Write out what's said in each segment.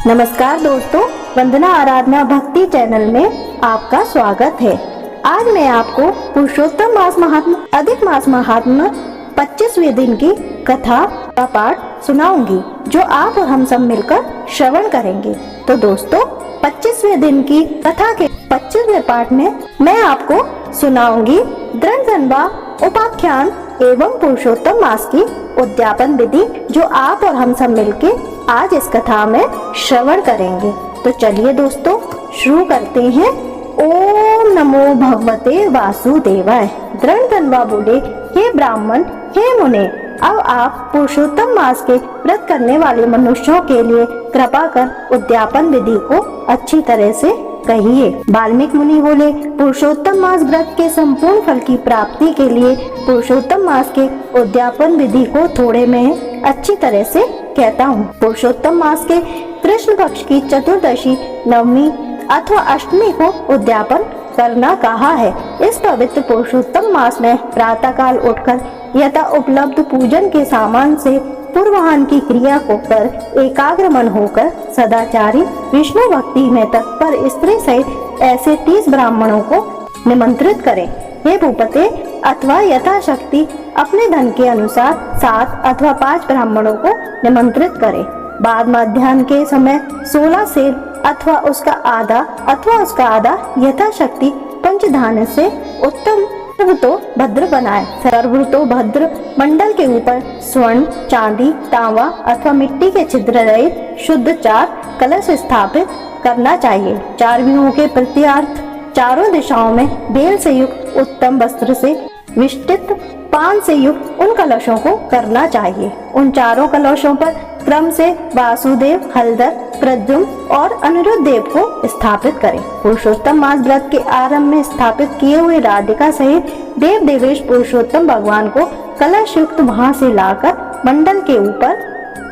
नमस्कार दोस्तों, वंदना आराधना भक्ति चैनल में आपका स्वागत है। आज मैं आपको पुरुषोत्तम मास महात्म्य अधिक मास महात्म्य 25वें दिन की कथा का पाठ सुनाऊंगी, जो आप और हम सब मिलकर श्रवण करेंगे। तो दोस्तों, 25वें दिन की कथा के 25वें पाठ में मैं आपको सुनाऊंगी दृढ़ उपाख्यान एवं पुरुषोत्तम मास की उद्यापन विधि, जो आप और हम सब मिलके आज इस कथा में श्रवण करेंगे। तो चलिए दोस्तों, शुरू करते हैं। ओम नमो भगवते वासुदेवाय। दृढ़ बोले, हे ब्राह्मण, हे मुने, अब आप पुरुषोत्तम मास के व्रत करने वाले मनुष्यों के लिए कृपा कर उद्यापन विधि को अच्छी तरह से कहिए। वाल्मीकि मुनि बोले, पुरुषोत्तम मास व्रत के संपूर्ण फल की प्राप्ति के लिए पुरुषोत्तम मास के उद्यापन विधि को थोड़े में अच्छी तरह से कहता हूँ। पुरुषोत्तम मास के कृष्ण पक्ष की चतुर्दशी, नवमी अथवा अष्टमी को उद्यापन करना कहा है। इस पवित्र पुरुषोत्तम मास में प्रातः काल उठकर यथा उपलब्ध पूजन के सामान से पूर्वाहन की क्रिया को कर एकाग्र मन होकर सदाचारी विष्णु भक्ति में तत्पर स्त्री सहित ऐसे 30 ब्राह्मणों को निमंत्रित करें। हे भूपते, अथवा यथाशक्ति अपने धन के अनुसार 7 अथवा 5 ब्राह्मणों को निमंत्रित करें। बाद मध्याह्न के समय 16 सेर अथवा उसका आधा यथाशक्ति पंचधान्य से उत्तम सर्वतो भद्र बनाए। सर्वतो भद्र मंडल के ऊपर स्वर्ण, चांदी, तांबा अथवा मिट्टी के छिद्र रहित शुद्ध 4 कलश स्थापित करना चाहिए। 4 व्यूहों के प्रत्यार्थ चारों दिशाओं में बेल से युक्त उत्तम वस्त्र से विष्टित पान से युक्त उन कलशों को करना चाहिए। उन चारों कलशों पर क्रम से वासुदेव, हलधर, प्रद्युम्न और अनिरुद्ध देव को स्थापित करें। पुरुषोत्तम मास व्रत के आरंभ में स्थापित किए हुए राधिका सहित देव देवेश पुरुषोत्तम भगवान को कलश युक्त वहां से लाकर मंडल के ऊपर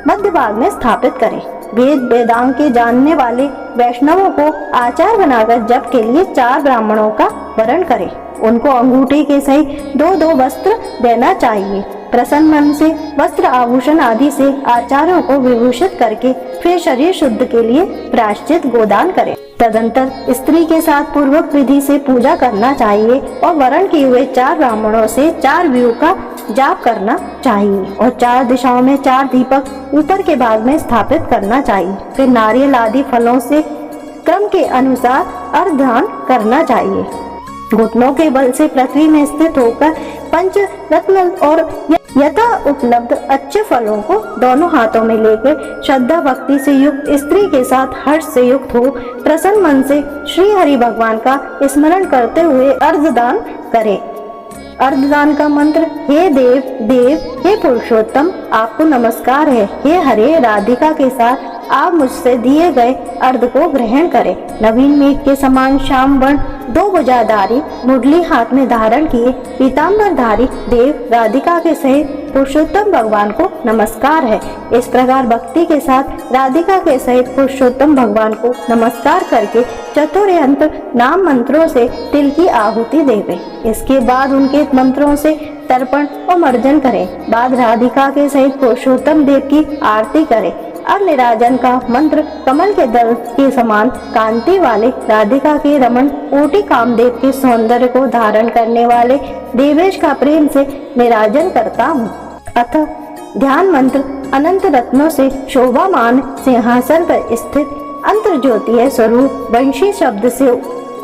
मध्य भाग में स्थापित करें। वेद वेदांग के जानने वाले वैष्णवों को आचार बनाकर जप के लिए 4 ब्राह्मणों का वरण करें। उनको अंगूठी के सहित 2-2 वस्त्र देना चाहिए। प्रसन्न मन से वस्त्र, आभूषण आदि से आचार्यों को विभूषित करके फिर शरीर शुद्ध के लिए प्रायश्चित गोदान करें। तदंतर स्त्री के साथ पूर्वक विधि से पूजा करना चाहिए और वरण किए हुए 4 ब्राह्मणों से 4 व्यूह का जाप करना चाहिए और 4 दिशाओं में 4 दीपक ऊपर के भाग में स्थापित करना चाहिए। फिर नारियल आदि फलों से क्रम के अनुसार अर्घ्यदान करना चाहिए। घुटनों के बल से पृथ्वी में स्थित होकर पंच रत्न और यथा उपलब्ध अच्छे फलों को दोनों हाथों में लेकर श्रद्धा भक्ति से युक्त स्त्री के साथ हर्ष से युक्त हो प्रसन्न मन से श्री हरि भगवान का स्मरण करते हुए अर्घदान करें। अर्घदान का मंत्र, हे देव देव, हे पुरुषोत्तम, आपको नमस्कार है। हे हरे, राधिका के साथ आप मुझसे दिए गए अर्घ को ग्रहण करें। नवीन मेघ के समान श्याम वर्ण 2 भुजाधारी मुरली हाथ में धारण किए पीताम्बरधारी देव राधिका के सहित पुरुषोत्तम भगवान को नमस्कार है। इस प्रकार भक्ति के साथ राधिका के सहित पुरुषोत्तम भगवान को नमस्कार करके चतुर्यंत्र नाम मंत्रों से तिल की आहुति देवे। इसके बाद उनके मंत्रों से तर्पण और मर्जन करें। बाद राधिका के सहित पुरुषोत्तम देव की आरती करें। अब निराजन का मंत्र कमल के दल के समान कांति वाले राधिका के रमण कोटि कामदेव के सौंदर्य को धारण करने वाले देवेश का प्रेम से निराजन करता हूँ। अतः ध्यान मंत्र अनंत रत्नों से शोभामान सिंहासन पर स्थित अंतर ज्योति स्वरूप वंशी शब्द से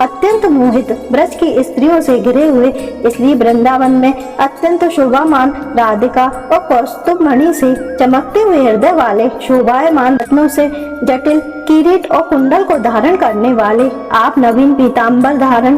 अत्यंत मोहित ब्रज की स्त्रियों से घिरे हुए, इसलिए वृंदावन में अत्यंत शोभामान राधिका और कौस्तुभ मणि से चमकते हुए हृदय वाले शोभायमान रत्नों से जटिल किरीट और कुंडल को धारण करने वाले आप नवीन पीताम्बर धारण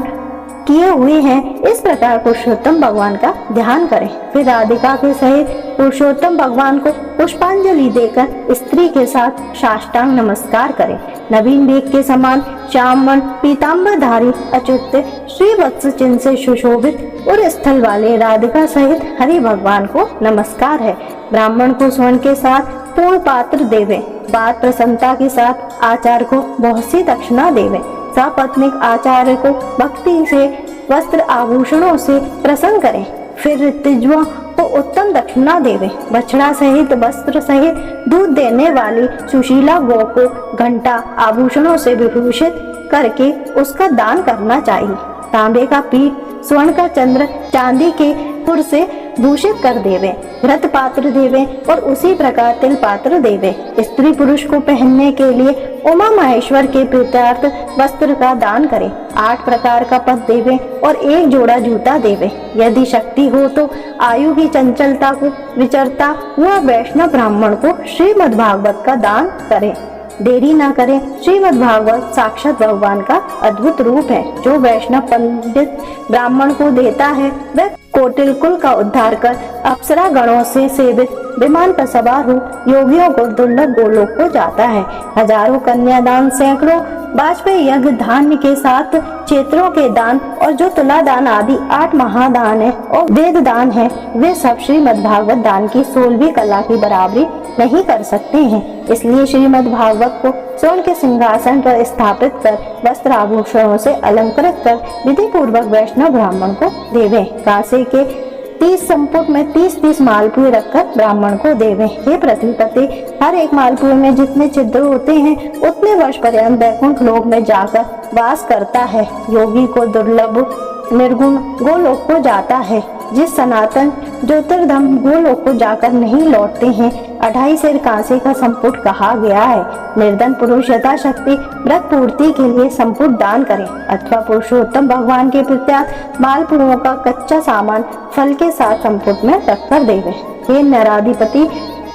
किए हुए हैं। इस प्रकार पुरुषोत्तम भगवान का ध्यान करें। फिर राधिका के सहित पुरुषोत्तम भगवान को पुष्पांजलि देकर स्त्री के साथ साष्टांग नमस्कार करें। नवीन मेघ के समान श्यामवर्ण पीताम्बरधारी अच्युत श्री वत्स चिन्ह से सुशोभित और स्थल वाले राधिका सहित हरि भगवान को नमस्कार है। ब्राह्मण को स्वर्ण के साथ पूर्ण पात्र देवे। बाद प्रसन्नता के साथ आचार्य को बहुत सी दक्षिणा देवे। सपत्नीक आचार्य को भक्ति से वस्त्र आभूषणों से प्रसन्न करें। फिर ऋतिज्वों को उत्तम दक्षिणा देवे। बछड़ा सहित वस्त्र सहित दूध देने वाली सुशीला गौ को घंटा आभूषणों से विभूषित करके उसका दान करना चाहिए। तांबे का पीठ, स्वर्ण का चंद्र, चांदी के पुर से भूषित कर देवे। घृत पात्र देवे और उसी प्रकार तिल पात्र देवे। स्त्री पुरुष को पहनने के लिए उमा महेश्वर के प्रीत्यार्थ वस्त्र का दान करे। 8 प्रकार का पद देवे और 1 जोड़ा जूता देवे। यदि शक्ति हो तो आयु की चंचलता को विचरता हुआ वैष्णव ब्राह्मण को श्रीमद् भागवत का दान करे। देरी न करें। श्रीमद् भागवत साक्षात भगवान का अद्भुत रूप है। जो वैष्णव पंडित ब्राह्मण को देता है वह कोटिल कुल का उद्धार कर अप्सरा गणों से सेवित विमान पर सवार हो योगियों को दुर्लभ गोलोक को जाता है। हजारों कन्यादान, सैकड़ों वाजपेयी यज्ञ, धान्य के साथ क्षेत्रों के दान और जो तुला दान आदि 8 महादान है और वेद दान है, वे सब श्रीमद् भागवत दान की 16वीं कला की बराबरी नहीं कर सकते हैं। इसलिए श्रीमद् भागवत को स्वर्ण के सिंहासन पर स्थापित कर वस्त्र आभूषणों से अलंकृत कर विधि पूर्वक वैष्णव ब्राह्मण को देवे। कांसे के 30 संपुट में 30-30 मालपुए रखकर ब्राह्मण को देवे। हे पृथ्वीपति, हर एक मालपुए में जितने छिद्र होते हैं उतने वर्ष पर्यंत वैकुंठ लोक में जाकर वास करता है। योगी को दुर्लभ निर्गुण गोलोक को जाता है। जिस सनातन ज्योतिर्धम गोलोक को जाकर नहीं लौटते हैं, 2.5 सेर कांसे का संपुट कहा गया है। निर्धन पुरुष यथाशक्ति व्रत पूर्ति के लिए संपुट दान करें अथवा पुरुषोत्तम भगवान के प्रत्यात मालपुओं का कच्चा सामान फल के साथ संपुट में रखकर देवे। हे नराधिपति,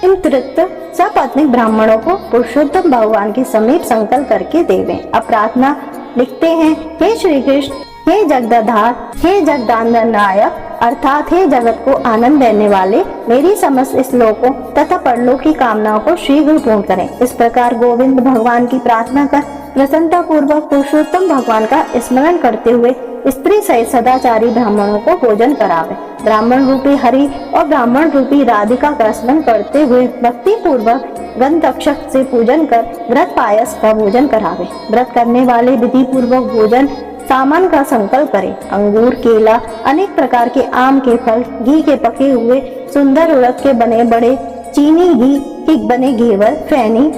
इन तृप्त सपत्नीक ब्राह्मणों को पुरुषोत्तम भगवान के समीप संकल्प करके देवे। अब प्रार्थना लिखते हैं। हे श्री कृष्ण, हे जगदाधार, हे जगदानंद नायक अर्थात हे जगत को आनंद देने वाले, मेरी समस्त श्लोकों तथा परलोक की कामनाओं को शीघ्र पूर्ण करें। इस प्रकार गोविंद भगवान की प्रार्थना कर प्रसन्नता पूर्वक पुरुषोत्तम भगवान का स्मरण करते हुए स्त्री सहित सदाचारी ब्राह्मणों को भोजन करावे। ब्राह्मण रूपी हरि और ब्राह्मण रूपी राधिका का स्मरण करते हुए भक्ति पूर्वक गंधक्षक से पूजन कर व्रत पायस का भोजन करावे। व्रत करने वाले विधि पूर्वक भोजन सामान का संकल्प करें। अंगूर, केला, अनेक प्रकार के आम के फल, घी के पके हुए, सुंदर उड़द के बने बड़े, चीनी घी के बने घेवर, फैनी,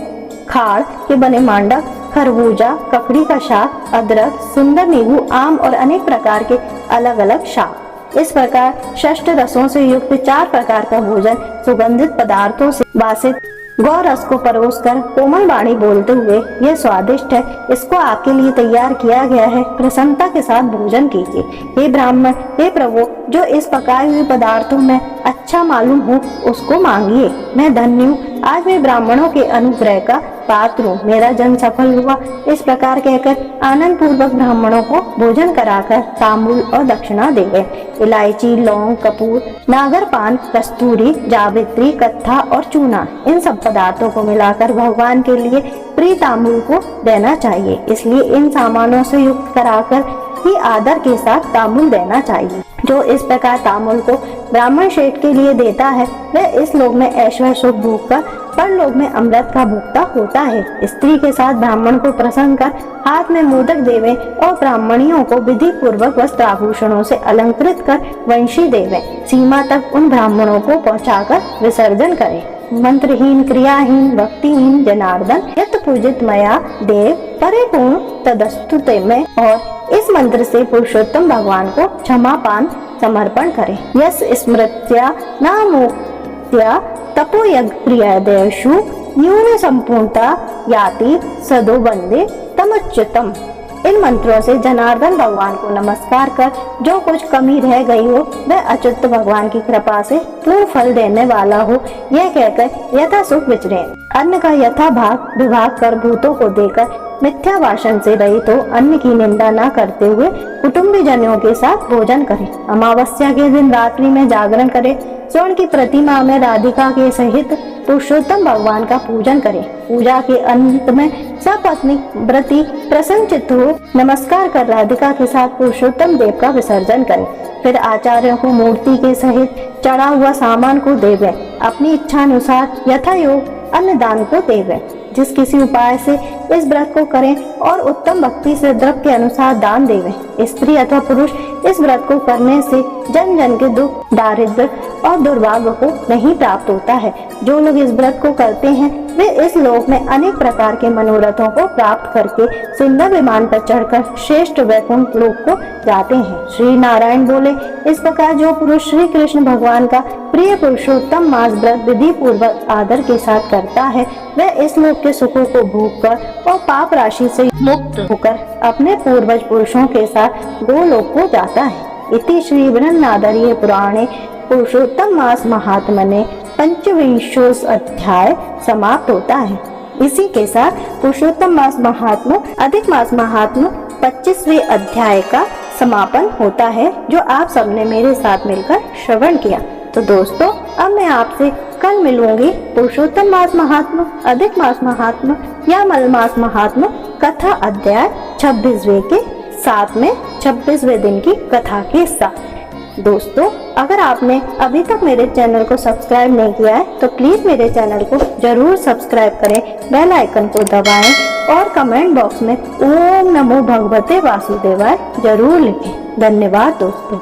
खाड़ के बने मांडक, खरबूजा, ककड़ी का शाक, अदरक, सुंदर नींबू, आम और अनेक प्रकार के अलग अलग शाक। इस प्रकार 6 रसों से युक्त 4 प्रकार का भोजन सुगंधित पदार्थों से वासित गौ रस को परोसकर कोमल वाणी बोलते हुए, यह स्वादिष्ट है, इसको आपके लिए तैयार किया गया है, प्रसन्नता के साथ भोजन कीजिए। हे ब्राह्मण, हे प्रभु, जो इस पकाए हुए पदार्थों में अच्छा मालूम हो उसको मांगिए। मैं धन्य हूँ, आज मैं ब्राह्मणों के अनुग्रह का पात्र हूँ, मेरा जन्म सफल हुआ। इस प्रकार कहकर आनंद पूर्वक ब्राह्मणों को भोजन कराकर तांबूल और दक्षिणा देवे। इलायची, लौंग, कपूर, नागर पान, कस्तूरी, जावित्री, कत्था और चूना, इन सब पदार्थों को मिलाकर भगवान के लिए प्रिय तांबूल को देना चाहिए। इसलिए इन सामानों से युक्त कराकर ही आदर के साथ तांबूल देना चाहिए। जो इस प्रकार तांबूल को ब्राह्मण शेठ के लिए देता है वह इस लोक में ऐश्वर्य सुख भोग कर परलोक में अमृत का भोक्ता होता है। स्त्री के साथ ब्राह्मण को प्रसन्न कर हाथ में मोदक देवे और ब्राह्मणियों को विधि पूर्वक वस्त्र आभूषणों से अलंकृत कर वंशी देवे। सीमा तक उन ब्राह्मणों को पहुँचाकर विसर्जन करे। मंत्रहीन, क्रियाहीन, भक्तिहीन जनार्दन यत पूजित मया देव परिपूर्ण तदस्तु ते में, और इस मंत्र से पुरुषोत्तम भगवान को क्षमापान समर्पण करें। यस स्मृत्या नामोक्त्या तपोयज्ञ प्रियदेषु न्यून संपूर्णता याति सदो वंदे तमुच्यतम। इन मंत्रों से जनार्दन भगवान को नमस्कार कर जो कुछ कमी रह गई हो वह अच्युत भगवान की कृपा से पूर्ण फल देने वाला हो, यह कहकर यथा सुख विचरे। अन्न का यथा भाग विभाग कर भूतों को देकर मिथ्या भाषण से रहित हो अन्न की निंदा न करते हुए कुटुंबी जनों के साथ भोजन करें। अमावस्या के दिन रात्रि में जागरण करें। स्वर्ण की प्रतिमा में राधिका के सहित पुरुषोत्तम भगवान का पूजन करें। पूजा के अंत में सपत्नी व्रती प्रसन्नचित्त हो नमस्कार कर राधिका के साथ पुरुषोत्तम देव का विसर्जन करें। फिर आचार्यों को मूर्ति के सहित चढ़ा हुआ सामान को देवे। अपनी इच्छा अनुसार यथा योग अन्नदान को देवे। जिस किसी उपाय से इस व्रत को करें और उत्तम भक्ति से द्रव्य के अनुसार दान देवें। स्त्री अथवा पुरुष इस व्रत को करने से जन जन के दुख, दारिद्र और दुर्भाग्य को नहीं प्राप्त होता है। जो लोग इस व्रत को करते हैं वे इस लोक में अनेक प्रकार के मनोरथों को प्राप्त करके सुंदर विमान पर चढ़कर श्रेष्ठ वैकुंठ लोक को जाते हैं। श्री नारायण बोले, इस प्रकार जो पुरुष श्री कृष्ण भगवान का प्रिय पुरुषोत्तम मास व्रत विधि पूर्वक आदर के साथ करता है वह इस लोक के सुखों को भोग कर और पाप राशि से मुक्त होकर अपने पूर्वज पुरुषों के साथ गोलोक को जाता है। इति श्री बृहन्नारायणीय पुराणे पुरुषोत्तम मास महात्म्ये पंचविंशो अध्याय समाप्त होता है। इसी के साथ पुरुषोत्तम मास महात्म्य अधिक मास महात्म्य 25वें अध्याय का समापन होता है, जो आप सबने मेरे साथ मिलकर श्रवण किया। तो दोस्तों, अब मैं आपसे कल मिलूंगी पुरुषोत्तम मास महात्म्य, अधिक मास महात्म्य या मलमास महात्म्य कथा अध्याय 26वें के साथ में 26वें दिन की कथा के साथ। दोस्तों, अगर आपने अभी तक मेरे चैनल को सब्सक्राइब नहीं किया है तो प्लीज मेरे चैनल को जरूर सब्सक्राइब करें, बेल आइकन को दबाएं और कमेंट बॉक्स में ओम नमो भगवते वासुदेवाय जरूर लिखें। धन्यवाद दोस्तों।